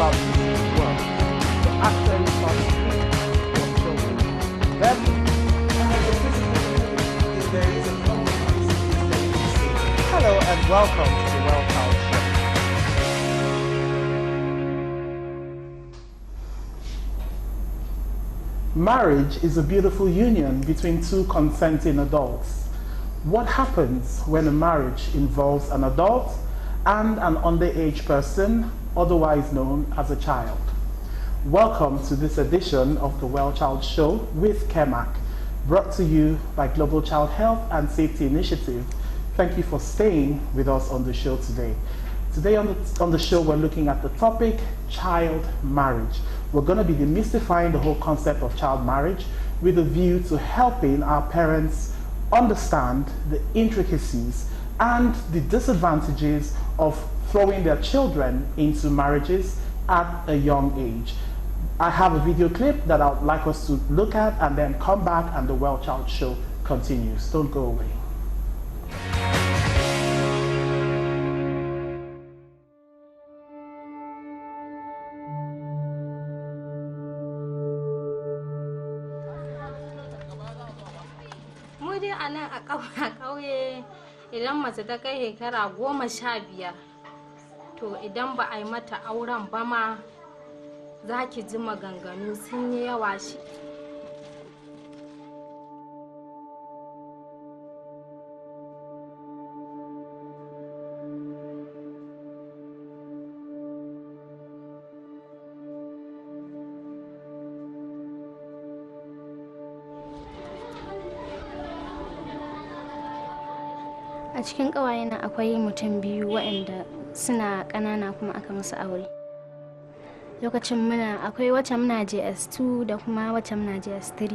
about this world to actually start to think for children. Therefore, there is a compromise that you say. hello and welcome to the Well Child Show. Marriage is a beautiful union between two consenting adults. What happens when a marriage involves an adult and an underage person, otherwise known as a child? Welcome to this edition of the Well Child Show with Kemak, brought to you by Global Child Health and Safety Initiative. Thank you for staying with us on the show today. Today on the show, we're looking at the topic, child marriage. We're going to be demystifying the whole concept of child marriage with a view to helping our parents understand the intricacies and the disadvantages of throwing their children into marriages at a young age. I have a video clip that I'd like us to look at and then come back and the Well Child Show continues. Don't go away. Mu dai a nan a ƙauye idan mace ta kai shekara 15 to idan ba a yi mata auren ba ma za ki ji maganganu sun yi yawa shi. A cikin ƙawayena akwai mutum biyu waɗanda suna ƙanana kuma aka musu aure. Lokacin akwai wacce muna JS2 da kuma wacce muna JS3.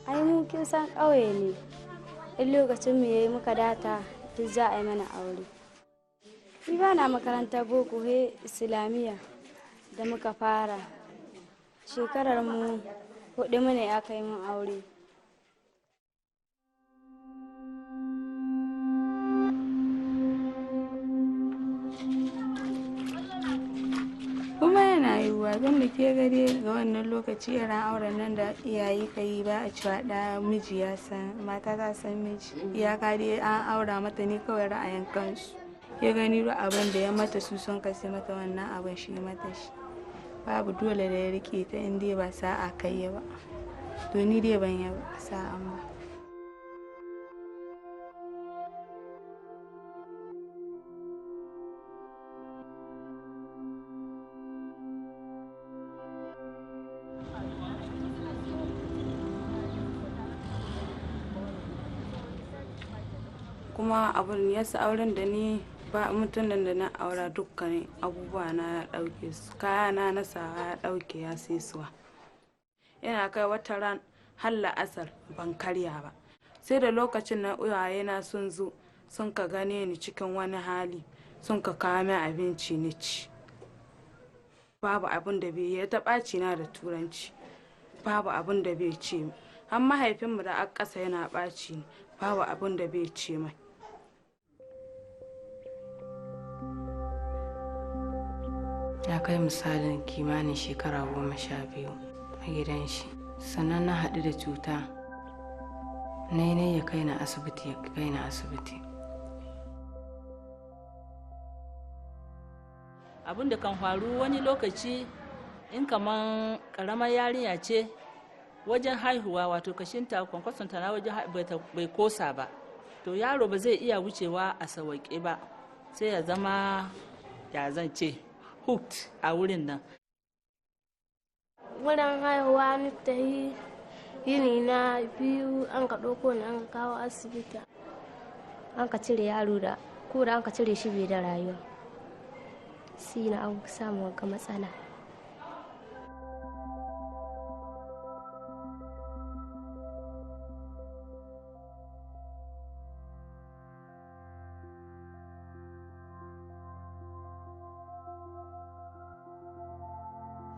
Ai mu kin san ƙauye ne. In lokacin mu yayi muka data duk za a yi mana aure. Ni ba na makarantar boko he islamiyya da muka fara. Shekarar mu 4 mu ne aka yi mun aure. Kuma yana yiwuwa don da ke gare ga wannan lokaci irin auren nan da iyaye ka yi ba a cewa da miji ya san mata ta san miji. Iyaka dai an aura mata ne kawai ra'ayin kansu. Ya gani duk abin da ya mata su sun kasi mata wannan abin shi mata shi. Babu dole da ya rike ta in dai ba sa'a kai ba. To ni dai ban yi sa'an ba. Kuma abin yasa auren da ni ba mutumin da na aura dukkanin abubuwa na ya ɗauke su, kayana na sawa ya ɗauke ya sesuwa. Yana kai wata ran har la'asar ban karya ba. Sai da lokacin na uwaye na sun zo sun ka gane ni cikin wani hali sun ka kawo min abinci ni ci. Babu abin da bai ya taɓaci na da turanci. Babu abin da bai ce min. Har mahaifinmu da a ƙasa yana ɓaci ni. Babu abin da bai ce mai. Ya kai misalin kimanin shekara 12 a gidan shi. Sannan na haɗu da cuta. Nai ya kai na asibiti. Abin da kan faru wani lokaci in kaman karamar yarinya ce wajen haihuwa wato kashinta kwankwasonta na wajen bai kosa ba, to yaro ba zai iya wucewa a sawaƙe ba, sai ya zama ya zance hooked a wurin nan. Wurin haihuwa ni ta yi yini na 2 an ka ɗauko ni an kawo asibiti an ka cire yaro da ko da an ka cire shi bai da rayuwa, sai na an samu ga matsala.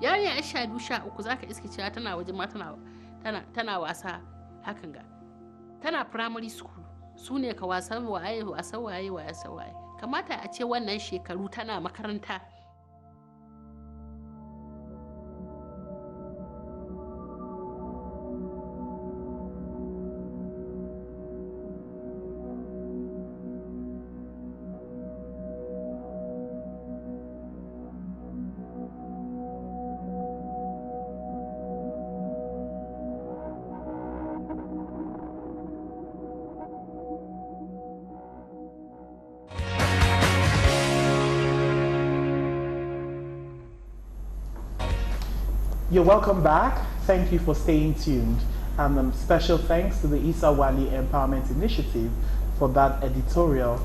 yarinya 12-13 zaka iske cewa tana waje ma tana wasa hakan ga tana primary school su ne ka wasan waye kamata a ce wannan shekaru tana makaranta. You're welcome back. Thank you for staying tuned. And special thanks to the Issa Wali Empowerment Initiative for that editorial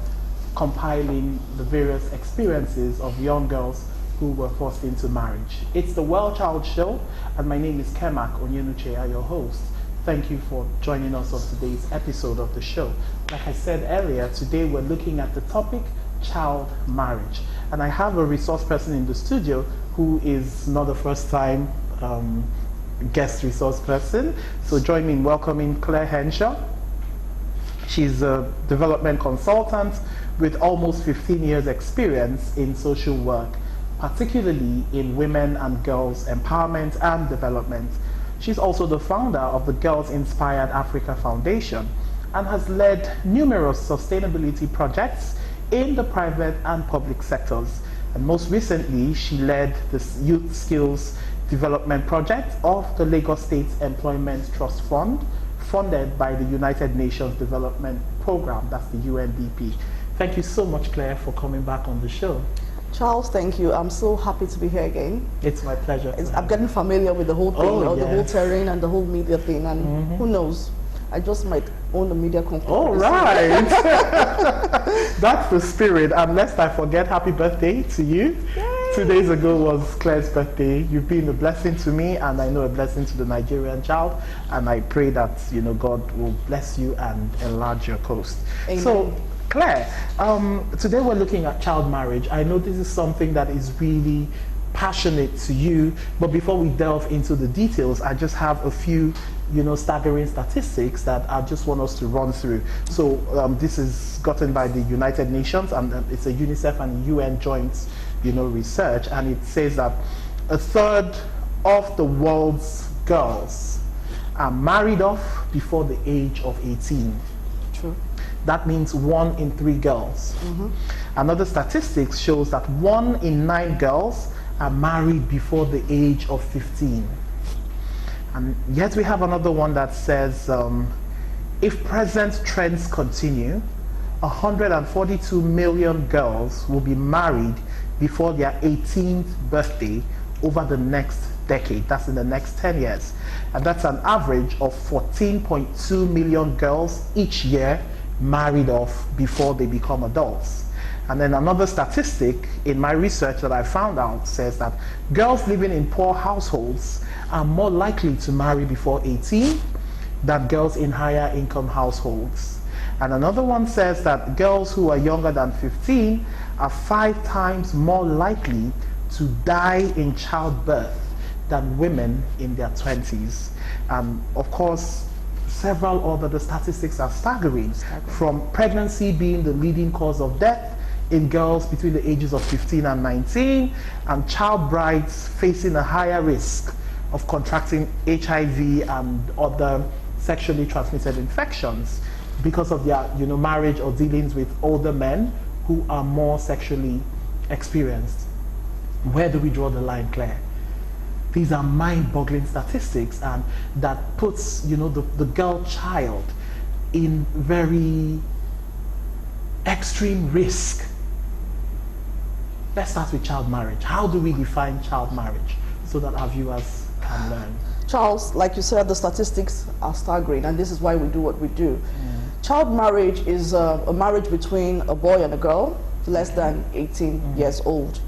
compiling the various experiences of young girls who were forced into marriage. It's the Well Child Show, and my name is Kemak Onyenaucheya, your host. Thank you for joining us on today's episode of the show. Like I said earlier, today we're looking at the topic child marriage. And I have a resource person in the studio who is not the first time guest resource person. So join me in welcoming Clare Henshaw. She's a development consultant with almost 15 years experience in social work, particularly in women and girls empowerment and development. She's also the founder of the Girls Inspired Africa Foundation and has led numerous sustainability projects in the private and public sectors. And most recently, she led the Youth Skills Development Project of the Lagos State Employment Trust Fund, funded by the United Nations Development Program, that's the UNDP. Thank you so much, Claire, for coming back on the show. Charles, thank you. I'm so happy to be here again. It's my pleasure. I'm getting familiar with the whole thing, the whole terrain and the whole media thing, and who knows, I just might own a media company. All right. That's the spirit. And lest I forget, happy birthday to you. Yay. 2 days ago was Claire's birthday. You've been a blessing to me, and I know a blessing to the Nigerian child. And I pray that, you know, God will bless you and enlarge your coast. Amen. So, Claire, today we're looking at child marriage. I know this is something that is really passionate to you, but before we delve into the details, I just have a few, you know, staggering statistics that I just want us to run through. So this is gotten by the United Nations, and it's a UNICEF and UN joint, you know, research, and it says that 1/3 of the world's girls are married off before the age of 18. True. That means 1 in 3 girls. Another statistics shows that 1 in 9 girls are married before the age of 15. And yet we have another one that says, if present trends continue, 142 million girls will be married before their 18th birthday over the next decade. That's in the next 10 years. And that's an average of 14.2 million girls each year married off before they become adults. And then another statistic in my research that I found out says that girls living in poor households are more likely to marry before 18 than girls in higher income households. And another one says that girls who are younger than 15 are 5 times more likely to die in childbirth than women in their 20s. Of course, several other, the statistics are staggering, from pregnancy being the leading cause of death in girls between the ages of 15 and 19, and child brides facing a higher risk of contracting HIV and other sexually transmitted infections because of their, you know, marriage or dealings with older men who are more sexually experienced. Where do we draw the line, Claire? These are mind-boggling statistics, and that puts, you know, the girl child in very extreme risk. Let's start with child marriage. How do we define child marriage so that our viewers can learn? Charles, like you said, the statistics are staggering, and this is why we do what we do. Child marriage is a marriage between a boy and a girl less than 18 years old.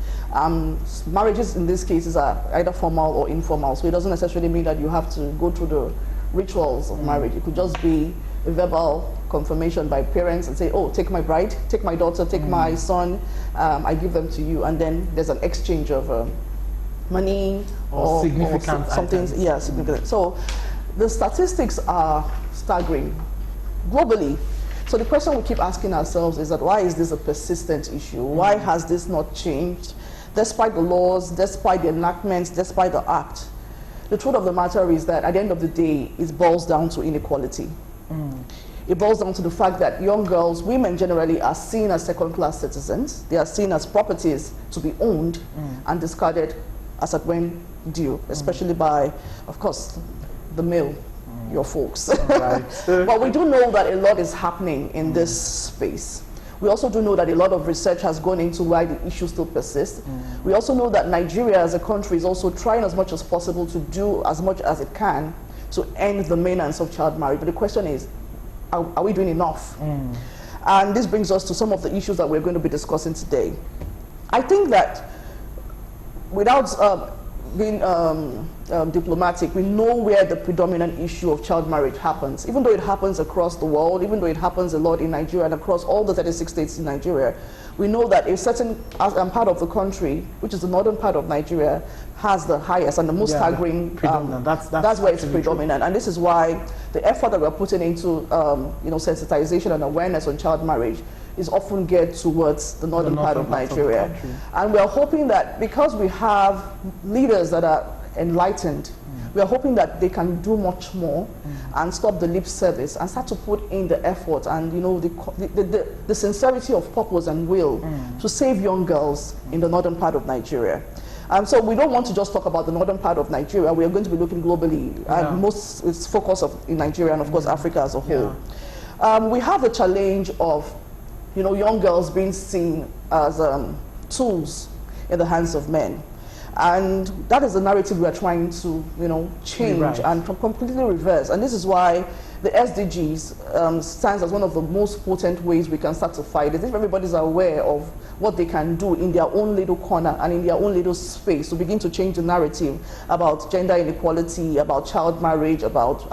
Marriages in these cases are either formal or informal, so it doesn't necessarily mean that you have to go through the rituals of marriage. It could just be a verbal confirmation by parents and say, oh, take my bride, take my daughter, take my son, I give them to you, and then there's an exchange of money or significant something. items. Yeah, significant. So the statistics are staggering globally. So the question we keep asking ourselves is that why is this a persistent issue? Why has this not changed? Despite the laws, despite the enactments, despite the act. The truth of the matter is that at the end of the day, it boils down to inequality. It boils down to the fact that young girls, women generally, are seen as second-class citizens. They are seen as properties to be owned and discarded as at when due, especially by, of course, the male, your folks. Right. But we do know that a lot is happening in this space. We also do know that a lot of research has gone into why the issue still persists. We also know that Nigeria as a country is also trying as much as possible to do as much as it can to end the maintenance of child marriage. But the question is, are we doing enough? And this brings us to some of the issues that we're going to be discussing today. I think that without being diplomatic, we know where the predominant issue of child marriage happens. Even though it happens across the world, even though it happens a lot in Nigeria and across all the 36 states in Nigeria, we know that a certain part of the country, which is the northern part of Nigeria, has the highest and the most staggering. That's where it's predominant, true. And this is why the effort that we're putting into sensitization and awareness on child marriage is often geared towards the northern part of Nigeria. And we're hoping that because we have leaders that are enlightened, we are hoping that they can do much more and stop the lip service and start to put in the effort and the sincerity of purpose and will to save young girls in the northern part of Nigeria. So we don't want to just talk about the northern part of Nigeria. We are going to be looking globally, and most is focused in Nigeria and of course Africa as a whole. We have the challenge of young girls being seen as tools in the hands of men. And that is the narrative we are trying to, change and completely reverse. And this is why the SDGs stands as one of the most potent ways we can start to fight it. If everybody's aware of what they can do in their own little corner and in their own little space to begin to change the narrative about gender inequality, about child marriage, about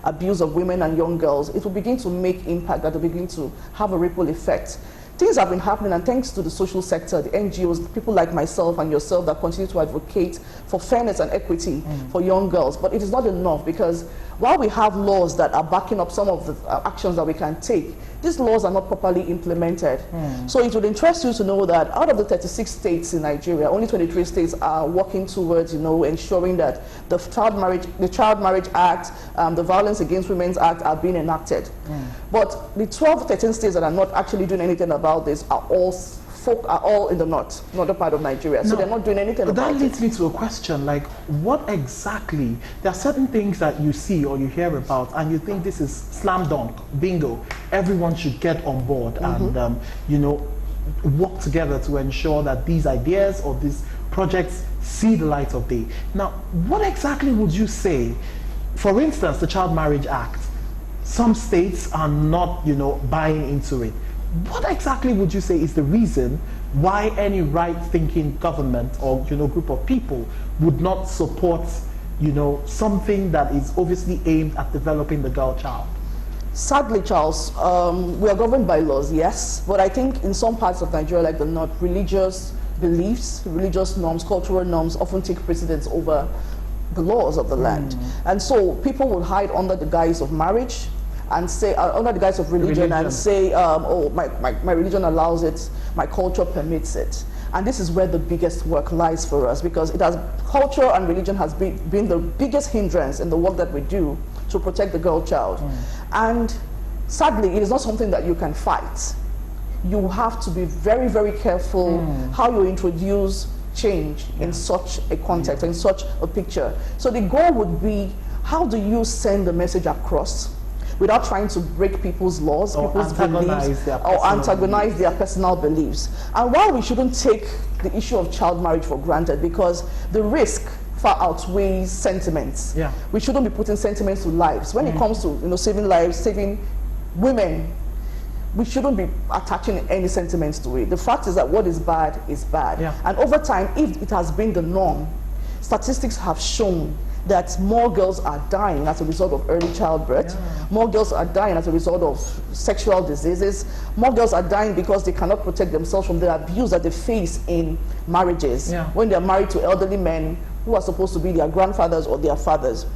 abuse of women and young girls, it will begin to make impact, that will begin to have a ripple effect. Things have been happening, and thanks to the social sector, the NGOs, people like myself and yourself that continue to advocate for fairness and equity for young girls. But it is not enough, because while we have laws that are backing up some of the actions that we can take, these laws are not properly implemented. So it would interest you to know that out of the 36 states in Nigeria, only 23 states are working towards, ensuring that the Child Marriage Act, the Violence Against Women's Act are being enacted. But the 13 states that are not actually doing anything about this are all in the northern part of Nigeria. So they're not doing anything about it. That leads me to a question, like, what exactly, there are certain things that you see or you hear about and you think this is slam dunk, bingo, everyone should get on board and, work together to ensure that these ideas or these projects see the light of day. Now, what exactly would you say, for instance, the Child Marriage Act, some states are not, buying into it. What exactly would you say is the reason why any right-thinking government or group of people would not support something that is obviously aimed at developing the girl child? Sadly, Charles, we are governed by laws, yes, but I think in some parts of Nigeria, like the north, religious beliefs, religious norms, cultural norms often take precedence over the laws of the land. And so people will hide under the guise of marriage and say, under the guise of religion. And say, oh, my religion allows it, my culture permits it. And this is where the biggest work lies for us, because culture and religion has been the biggest hindrance in the work that we do to protect the girl child. And sadly, it is not something that you can fight. You have to be very, very careful how you introduce change in such a context, in such a picture. So the goal would be, how do you send the message across without trying to break people's laws, people's beliefs, or antagonize their personal beliefs? And while we shouldn't take the issue of child marriage for granted, because the risk far outweighs sentiments. We shouldn't be putting sentiments to lives. When it comes to saving lives, saving women, we shouldn't be attaching any sentiments to it. The fact is that what is bad is bad. And over time, if it has been the norm, statistics have shown that more girls are dying as a result of early childbirth. Yeah. More girls are dying as a result of sexual diseases. More girls are dying because they cannot protect themselves from the abuse that they face in marriages. Yeah. When they are married to elderly men who are supposed to be their grandfathers or their fathers.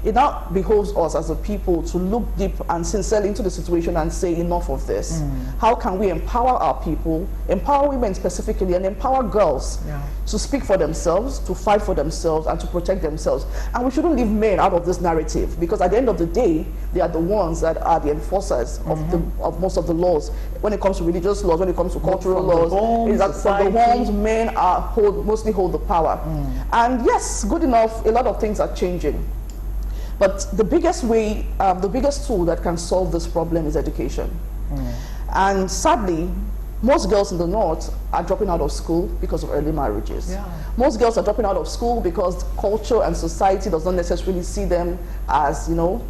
It now behoves us as a people to look deep and sincerely into the situation and say enough of this. How can we empower our people, empower women specifically, and empower girls to speak for themselves, to fight for themselves, and to protect themselves? And we shouldn't leave men out of this narrative, because at the end of the day, they are the ones that are the enforcers of most of the laws. When it comes to religious laws, when it comes to cultural laws, is that from the homes, men are mostly hold the power. And yes, good enough, a lot of things are changing. But the biggest way, the biggest tool that can solve this problem is education. And sadly, most girls in the North are dropping out of school because of early marriages. Yeah. Most girls are dropping out of school because culture and society does not necessarily see them as, you know,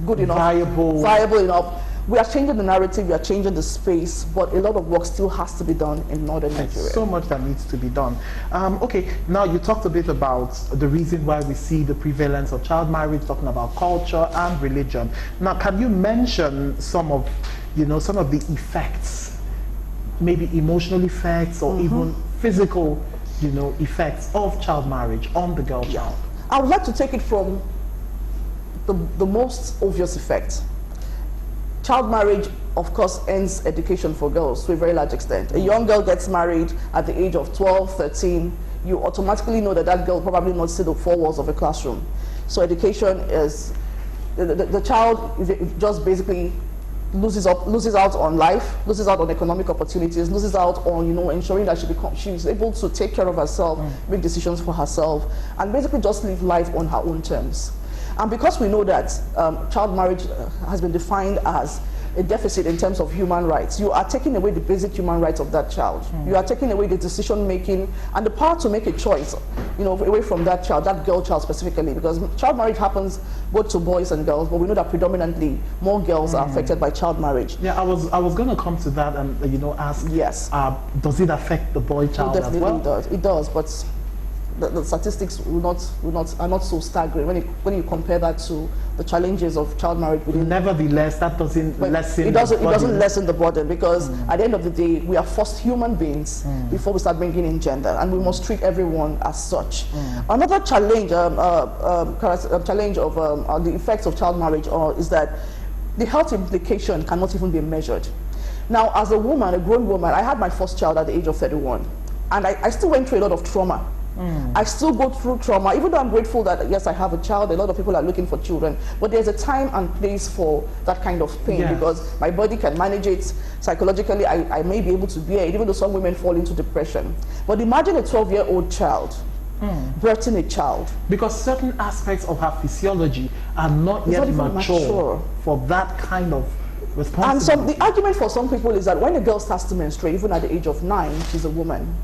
good enough, viable enough. We are changing the narrative, we are changing the space, but a lot of work still has to be done in northern Nigeria. So much that needs to be done. Okay, now you talked a bit about the reason why we see the prevalence of child marriage, talking about culture and religion. Now, can you mention some of, you know, some of the effects, maybe emotional effects or even physical, you know, effects of child marriage on the girl child? I would like to take it from the most obvious effect. Child marriage, of course, ends education for girls to a very large extent. A young girl gets married at the age of 12, 13, you automatically know that that girl probably not see the four walls of a classroom. So education is, the child just basically loses out on life, loses out on economic opportunities, loses out on, you know, ensuring that she's able to take care of herself, make decisions for herself, and basically just live life on her own terms. And because we know that child marriage has been defined as a deficit in terms of human rights, you are taking away the basic human rights of that child. You are taking away the decision making and the power to make a choice, you know, away from that child, that girl child specifically, because child marriage happens both to boys and girls, but we know that predominantly more girls are affected by child marriage. Yeah, I was going to come to that and, you know, ask, yes, does it affect the boy child as well? It definitely does. It does, but the statistics are not so staggering when you compare that to the challenges of child marriage. Nevertheless, that doesn't lessen. It doesn't lessen the burden, because at the end of the day, we are first human beings before we start bringing in gender, and we must treat everyone as such. Another challenge, challenge of the effects of child marriage, is that the health implication cannot even be measured. Now, as a woman, a grown woman, I had my first child at the age of 31, and I still went through a lot of trauma. I still go through trauma, even though I'm grateful that, yes, I have a child. A lot of people are looking for children, but there's a time and place for that kind of pain, because my body can manage it. Psychologically, I may be able to bear it, even though some women fall into depression. But imagine a 12-year-old child birthing a child. Because certain aspects of her physiology are not yet mature for that kind of responsibility. And the argument for some people is that when a girl starts to menstruate, even at the age of 9, she's a woman.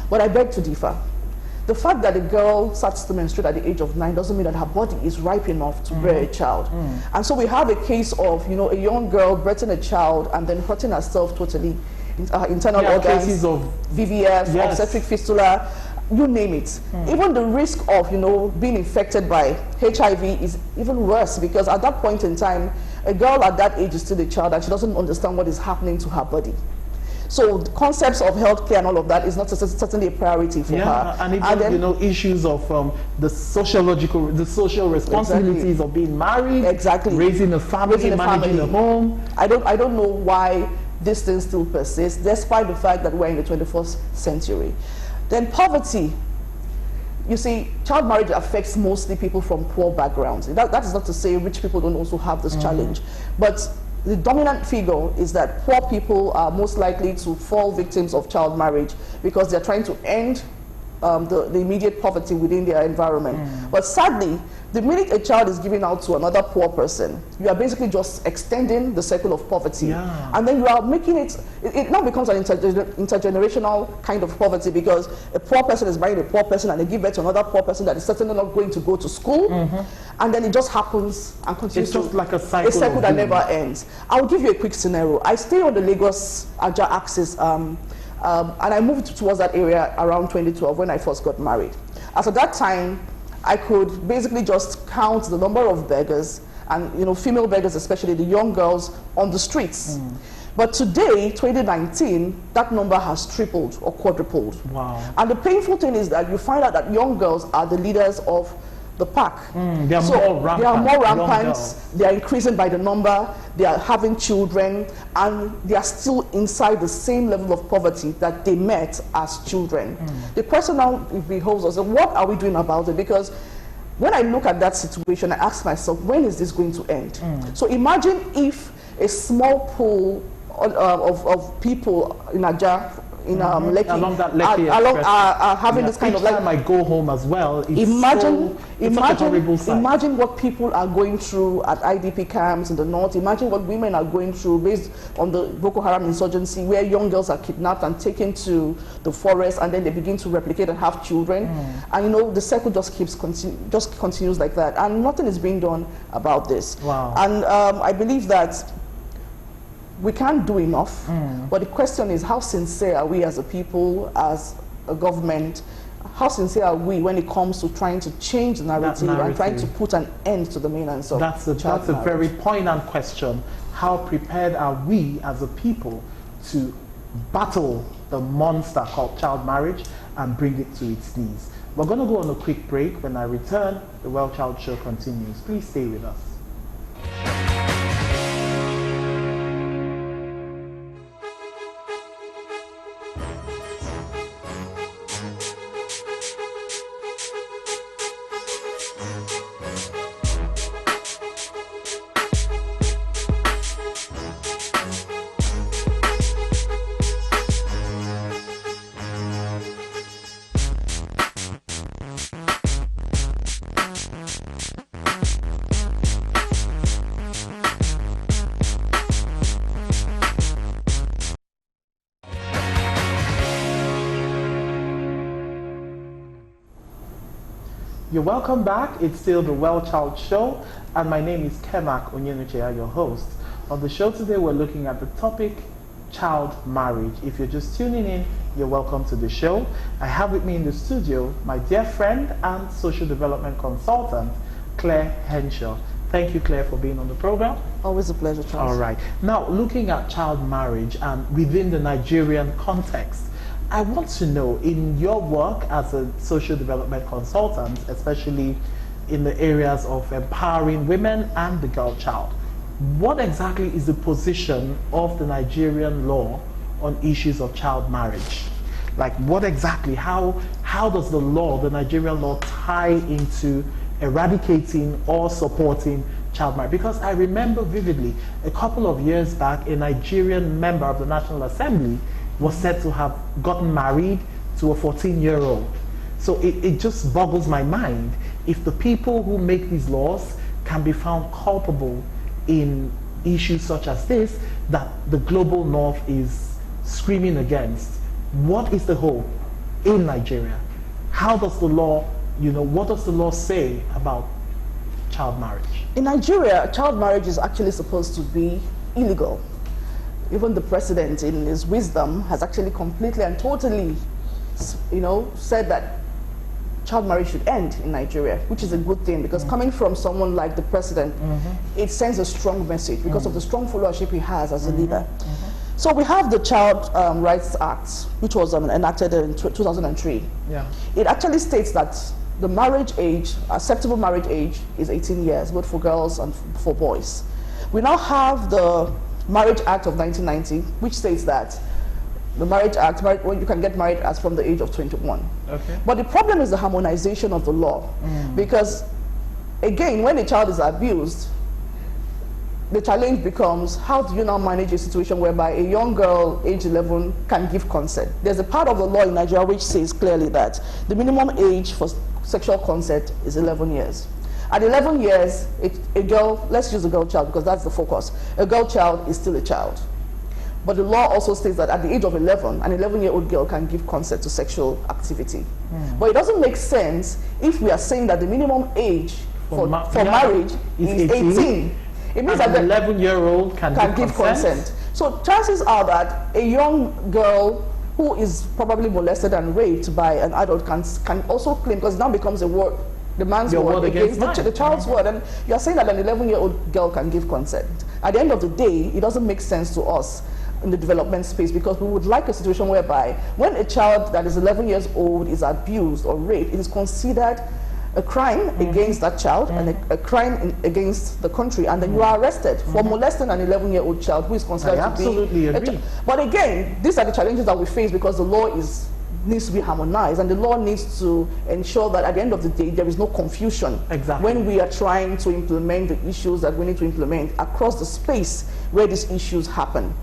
But I beg to differ. The fact that a girl starts to menstruate at the age of 9 doesn't mean that her body is ripe enough to bear a child. And so we have a case of, you know, a young girl birthing a child and then hurting herself totally, internal organs, cases of VVF, obstetric fistula, you name it. Even the risk of, you know, being infected by HIV is even worse, because at that point in time, a girl at that age is still a child and she doesn't understand what is happening to her body. So the concepts of healthcare and all of that is not certainly a priority for her. And even, then, you know, issues of the social responsibilities of being married, raising a family, managing a home. I don't know why this thing still persists, despite the fact that we're in the 21st century. Then poverty. You see, child marriage affects mostly people from poor backgrounds. That is not to say rich people don't also have this challenge, but the dominant figure is that poor people are most likely to fall victims of child marriage, because they're trying to end the immediate poverty within their environment. But sadly, the minute a child is given out to another poor person, you are basically just extending the circle of poverty. And then you are making it now becomes an intergenerational kind of poverty, because a poor person is marrying a poor person and they give birth to another poor person that is certainly not going to go to school. And then it just happens and continues. It's just like a cycle that never ends. I'll give you a quick scenario. I stay on the Lagos-Aja axis, and I moved towards that area around 2012 when I first got married. As at that time, I could basically just count the number of beggars, and you know, female beggars, especially the young girls on the streets. But today, 2019, that number has tripled or quadrupled. Wow. And the painful thing is that you find out that young girls are the leaders of the pack. They are more rampant. They are more young rampant. girls. They are increasing by the number. They are having children, and they are still inside the same level of poverty that they met as children. The question now beholds us: what are we doing about it? Because when I look at that situation, I ask myself, when is this going to end? So imagine if a small pool of people in Aja, in Lekki, along that Lekki are having this kind of like. Each time I go home as well, it's Imagine imagine what people are going through at IDP camps in the north. Imagine what women are going through based on the Boko Haram insurgency, where young girls are kidnapped and taken to the forest, and then they begin to replicate and have children. And you know, the cycle just continues like that, and nothing is being done about this. Wow. And I believe that we can't do enough, but the question is, how sincere are we as a people, as a government? How sincere are we when it comes to trying to change the narrative and trying to put an end to the maintenance of That's a very poignant question. How prepared are we as a people to battle the monster called child marriage and bring it to its knees? We're going to go on a quick break. When I return, the Well Child Show continues. Please stay with us. You're welcome back. It's still the Well Child Show, and my name is Kemak Onyenaucheya, your host. On the show today, we're looking at the topic, child marriage. If you're just tuning in, you're welcome to the show. I have with me in the studio my dear friend and social development consultant, Clare Henshaw. Thank you, Clare, for being on the program. Always a pleasure, Charles. All right. Now, looking at child marriage and within the Nigerian context, I want to know, in your work as a social development consultant, especially in the areas of empowering women and the girl child, what exactly is the position of the Nigerian law on issues of child marriage? Like, what exactly, how does the law, the Nigerian law, tie into eradicating or supporting child marriage? Because I remember vividly, a couple of years back, a Nigerian member of the National Assembly was said to have gotten married to a 14-year-old. So it just boggles my mind if the people who make these laws can be found culpable in issues such as this that the global north is screaming against. What is the hope in Nigeria? How does the law, what does the law say about child marriage? In Nigeria, child marriage is actually supposed to be illegal. Even the president, in his wisdom, has actually completely and totally, said that child marriage should end in Nigeria, which is a good thing, because coming from someone like the president, it sends a strong message because of the strong followership he has as a leader. So we have the Child Rights Act, which was enacted in 2003. Yeah. It actually states that the marriage age, acceptable marriage age, is 18 years, both for girls and for boys. We now have the Marriage Act of 1990, which states that the Marriage Act, you can get married as from the age of 21. Okay. But the problem is the harmonization of the law. Because, again, when a child is abused, the challenge becomes, how do you now manage a situation whereby a young girl, age 11, can give consent? There's a part of the law in Nigeria which says clearly that the minimum age for sexual consent is 11 years. At 11 years, a girl, let's use a girl child because that's the focus, a girl child is still a child. But the law also states that at the age of 11, an 11-year-old girl can give consent to sexual activity. But it doesn't make sense if we are saying that the minimum age for marriage is 18. It means that an 11-year-old can give consent. So chances are that a young girl who is probably molested and raped by an adult can also claim, because it now becomes a word the man's Your word word against against the child's word. And you're saying that an 11-year-old girl can give consent. At the end of the day, it doesn't make sense to us in the development space, because we would like a situation whereby when a child that is 11 years old is abused or raped, it is considered a crime against that child and a crime against the country, and then you are arrested for molesting an 11-year-old child who is considered to be absolutely agree. But again, these are the challenges that we face, because the law needs to be harmonized, and the law needs to ensure that at the end of the day there is no confusion when we are trying to implement the issues that we need to implement across the space where these issues happen.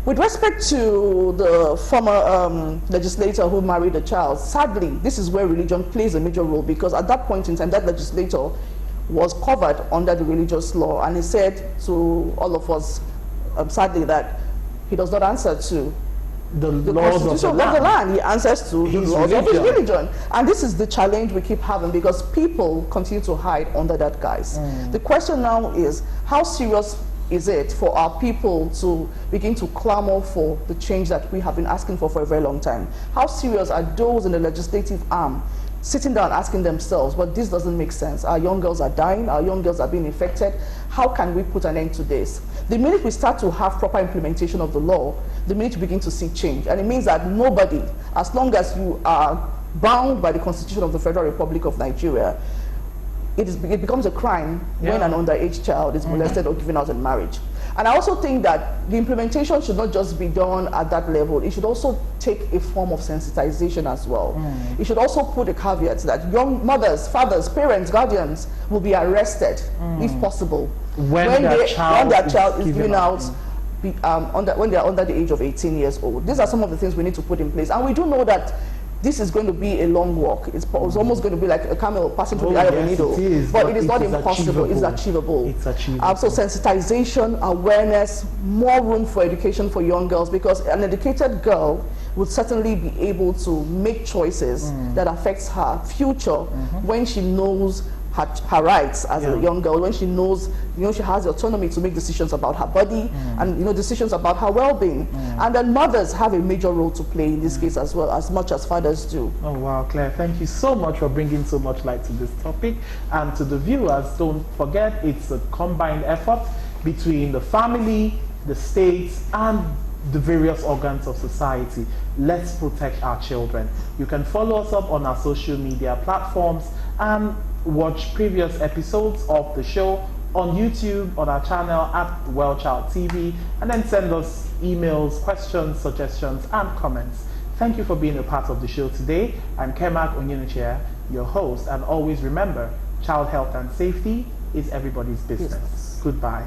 With respect to the former legislator who married a child, sadly, this is where religion plays a major role, because at that point in time, that legislator was covered under the religious law, and he said to all of us, sadly, that he does not answer to the laws of the land. He answers to the laws of his religion. And this is the challenge we keep having, because people continue to hide under that guise. The question now is, how serious is it for our people to begin to clamor for the change that we have been asking for a very long time? How serious are those in the legislative arm sitting down asking themselves, but this doesn't make sense. Our young girls are dying, our young girls are being infected. How can we put an end to this? The minute we start to have proper implementation of the law, the minute you begin to see change. And it means that nobody, as long as you are bound by the Constitution of the Federal Republic of Nigeria, it becomes a crime when an underage child is molested or given out in marriage. And I also think that the implementation should not just be done at that level. It should also take a form of sensitization as well. It should also put a caveat that young mothers, fathers, parents, guardians will be arrested, if possible, when their child is given out when they are under the age of 18 years old. These are some of the things we need to put in place. And we do know that this is going to be a long walk. It's almost going to be like a camel passing through the eye of a needle. But it is not impossible. It's achievable. It's achievable. So sensitization, awareness, more room for education for young girls, because an educated girl would certainly be able to make choices that affects her future when she knows her rights as a young girl, when she knows, she has the autonomy to make decisions about her body and, decisions about her well-being. And then mothers have a major role to play in this case as well, as much as fathers do. Oh, wow, Claire, thank you so much for bringing so much light to this topic. And to the viewers, don't forget, it's a combined effort between the family, the states, and the various organs of society. Let's protect our children. You can follow us up on our social media platforms and watch previous episodes of the show on YouTube, on our channel at GOTV, and then send us emails, questions, suggestions, and comments. Thank you for being a part of the show today. I'm Kemak Onyenaucheya, your host, and always remember, child health and safety is everybody's business. Goodbye.